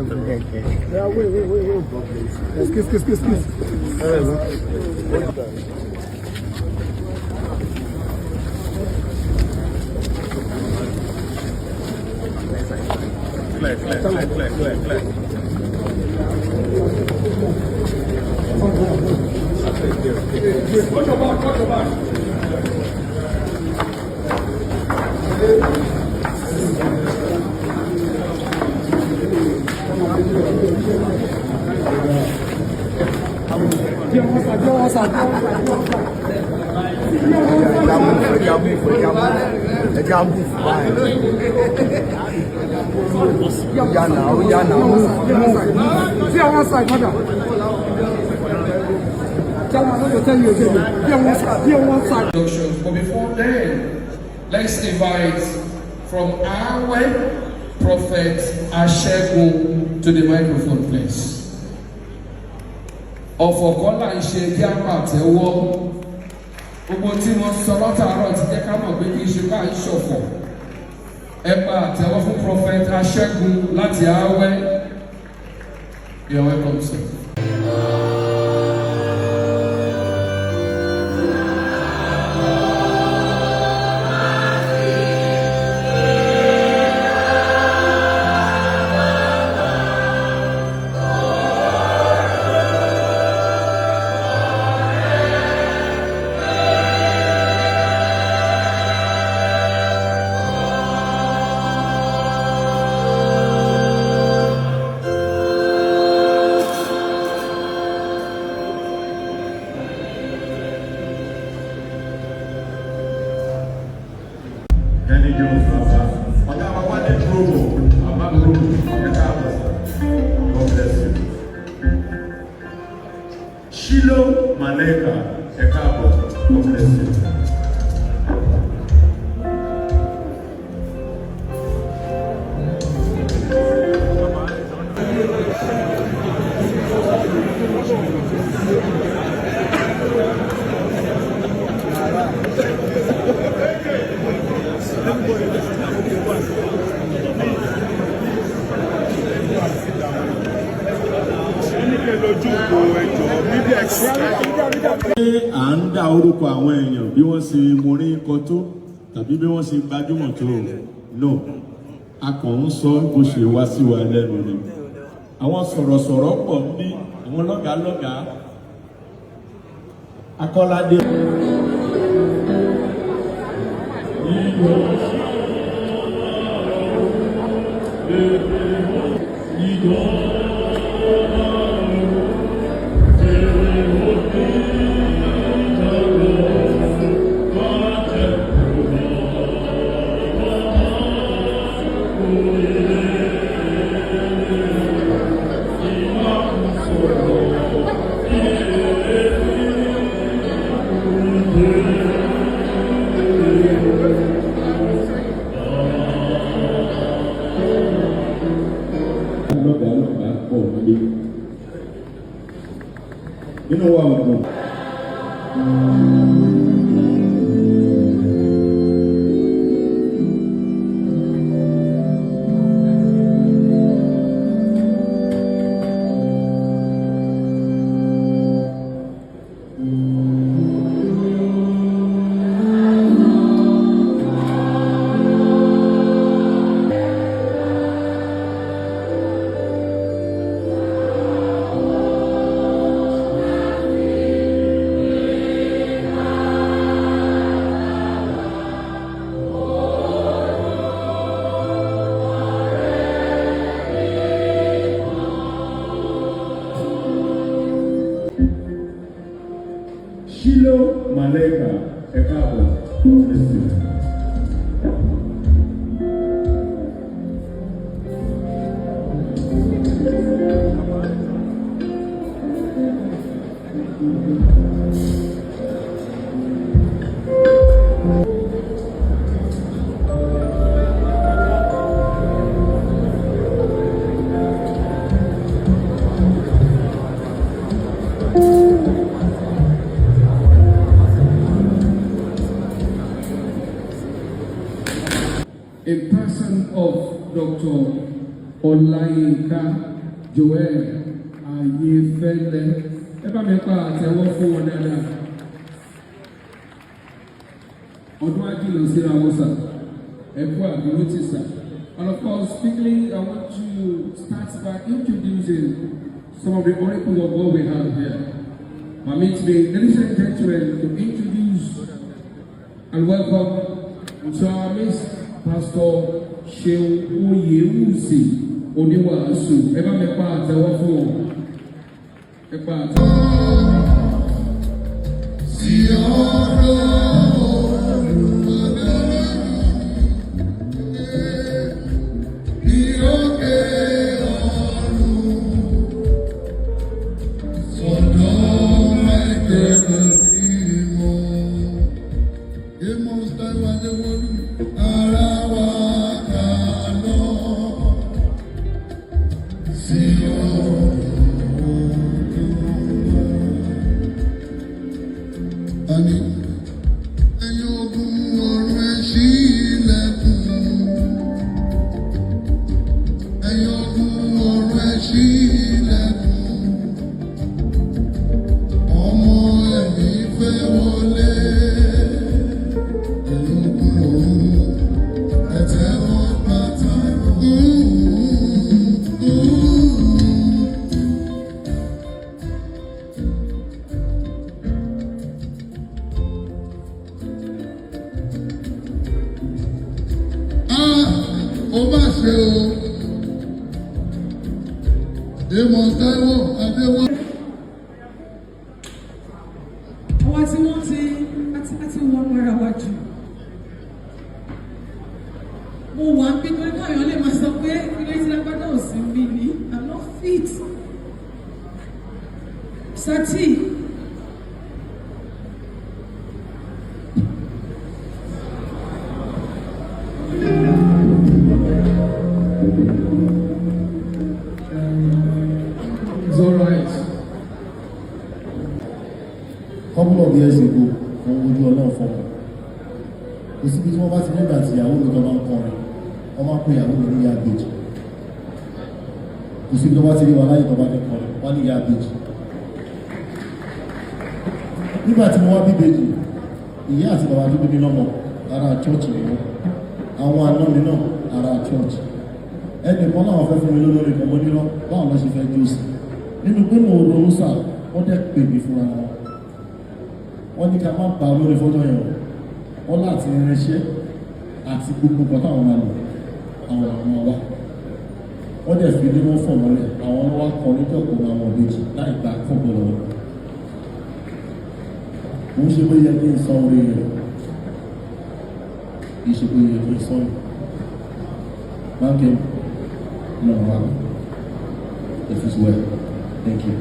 Yeah, wait. Excuse. Clear. Watch your back. But before then, let's invite from our way, Prophet Asegun to the microphone, please. Ọ̀fọ̀ kọ́lá ìṣe kí á máa tẹ́wọ́. Gbogbo tí wọ́n sọ látàárọ̀ ti jẹ́ ká mọ̀ pé kì í ṣe bá ń ṣọ̀fọ̀. Ẹ máa tẹ́wọ́ fún Prophet Asegun láti Awẹ́. You're welcome, sir. Shilo Maleka Ekabo, God bless you. À ń dá orúkọ àwọn èèyàn bí wọ́n ṣe morin kọ tó tàbí bí wọ́n ṣe gbajúmọ̀ tó no a kàn ń sọ bó ṣe wá sí wa lẹ́nu ni àwọn sọ̀rọ̀sọ̀rọ̀ pọ̀ ní àwọn lọ́gàálọ́gàá Akọ́ládé. Nínú wa ọ̀dùn. Shilo Maleka Ekabo, God bless you. A person of Dr. Olayinka Joel Ayefẹ́lẹ́. Ẹ bá mi pa àtẹ́wọ́ fún wọn dáadáa. Ọdún ajílọ síra wọn sà. Ẹ kú àdúró ti sà. And of course, quickly, I want to start by introducing some of the oracles of God we have here. Permit me, ladies and gentlemen, to introduce and welcome to our Miss Pastor Seun Oyewusi Oniwaasu. Ẹ bá mi pa àtẹ́wọ́ fún wọn. Ẹ pa àtẹ́wọ́. Sí ọ̀rọ̀. Couple of years ago, wọ́n wojú ọlọ́run fọ́mọ. Kò síbi tí wọ́n bá ti nígbà tí ìyàwó mi tó máa ń kọrin, wọ́n máa ń pè ìyàwó mi ní ìyá àbèjì. Kò síbi tó bá ti rí wa láyé tó bá ní kọrin, wọ́n ní ìyá àbèjì. Nígbà tí mo wá bí ìbejì, ìyá àti bàbá tó bí mi lọ́mọ, ara church ni wọ́n. Àwọn àna mi náà, ara church. Ẹnìkan láwọn fẹ́ fún mi lólórí kan, mo ní lọ, báwọn lọ ṣe fẹ́ jó sí. Nínú pé mo ronú sáà, wọ́n dẹ̀ pè mí fúnra wọn. Wọ́n ní ká má bá olórí fọ́jọ́ yẹn wọ́n láti irinṣẹ́ àti gbogbo nǹkan táwọn máa lò àwọn ọmọ wa. Wọ́n dẹ̀ fi ilé wọn fọ̀ mọ́lẹ̀ àwọn ọmọ wa kọ níjọ́kọ̀ àwọn ọ̀bẹ́jì láì gba fọ́gbọ̀n lọ́wọ́. Mo ń ṣe pé yẹ kí n sọ orí rẹ̀. Kì í ṣe pé yẹ kí n sọ rẹ̀. Báńkì náà wà. It is well. Thank you.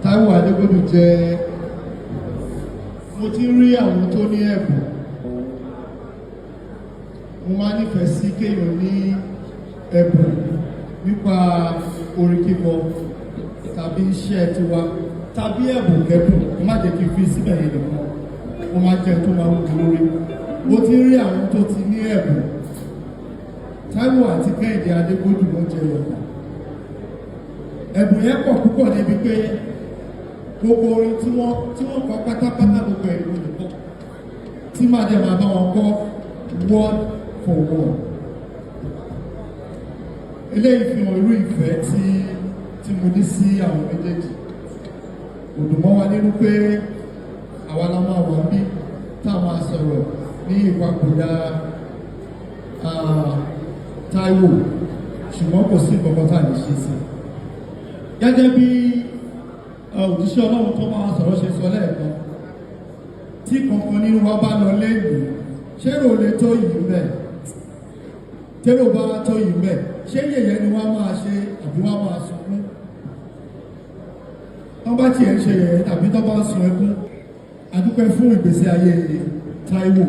Táíwò Adégbòdù jẹ́ mo ti rí àwọn tó ní ẹ̀bùn. Mo máa nífẹ̀ẹ́ sí kéèyàn ní ẹ̀bùn nípa orin kíkọ tàbí iṣẹ́ tiwa tàbí ẹ̀bùn kẹ́bùn. Mo má jẹ́ kí n fi síbẹ̀ yẹn nìkan. Mo máa jẹ́ tó máa ń dùn lórí. Mo ti rí àwọn tó ti ní ẹ̀bùn. Táíwò àti Kẹ́hìndé Adégbòdù ló jẹ́ ọ̀pọ̀. Ẹ̀bùn yẹn pọ̀ púpọ̀ débi pé gbogbo orin tí wọ́n kọ pátápátá gbogbo ẹ̀rọ nìkan tí máa dẹ̀ máa bá wọn kọ word for word. Eléyìí fi hàn irú ìfẹ́ tí mo ní sí àwọn méjèèjì. Òdùmọ́ wa nínú pé àwa la máa wà bí tá a máa sọ̀rọ̀ ní ìpapòdà Táíwò ṣùgbọ́n kò sí ìkọ̀kọ̀ tá a lè ṣe sí. Gẹ́gẹ́ bí òjíṣẹ́ Ọlọ́run tó máa sọ̀rọ̀ ṣe sọ lẹ́ẹ̀kan tí kankan nínú wa bá lọ lẹ́yìn ṣérò lè tó yìí mẹ́ térò bá tó yìí mẹ́ ṣé yẹ̀yẹ́ ni wọ́n máa ṣe àbí wọ́n máa sunkún tọ́ bá tiẹ̀ ń ṣe yẹ̀yẹ́ tàbí tọ́ bá ń sun ẹkún adúpẹ́ fún ìgbésí ayé Táíwò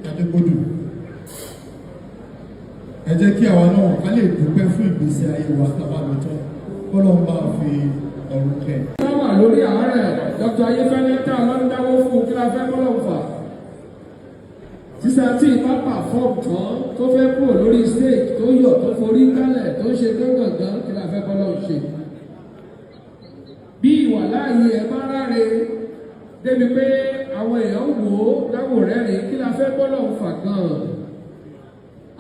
Adégbòdù. Ẹ jẹ́ kí àwa náà ká lè dúpẹ́ fún ìgbésí ayé wa tàbá lọ́tọ́ kọ́lọ́run máa fi ọ̀run kẹ́. Wọ́n wà lórí àárẹ̀ Dr. Ayéfẹ́lẹ́ tá a lọ ń dáwọ́ fún kí la fẹ́ kọ́lọ́run fà. Sísá tí ìbá pàfọ́ọ̀mù tán tó fẹ́ kúrò lórí stage tó yọ̀ tó forí kálẹ̀ tó tó ṣe gángan kí la fẹ́ bọ́lọ̀ ṣe bí ìwà láàyè ẹ bá ráre débi pé àwọn èèyàn wò ó láwò rẹ́rìn kí la fẹ́ bọ́lọ̀ fà gan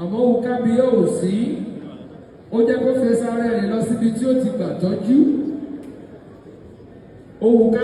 àmọ́ òun kábíyá ò sí ó jẹ́ kó fẹ́ sáré rìn lọ síbi tí ó ti gbà tọ́jú òun ká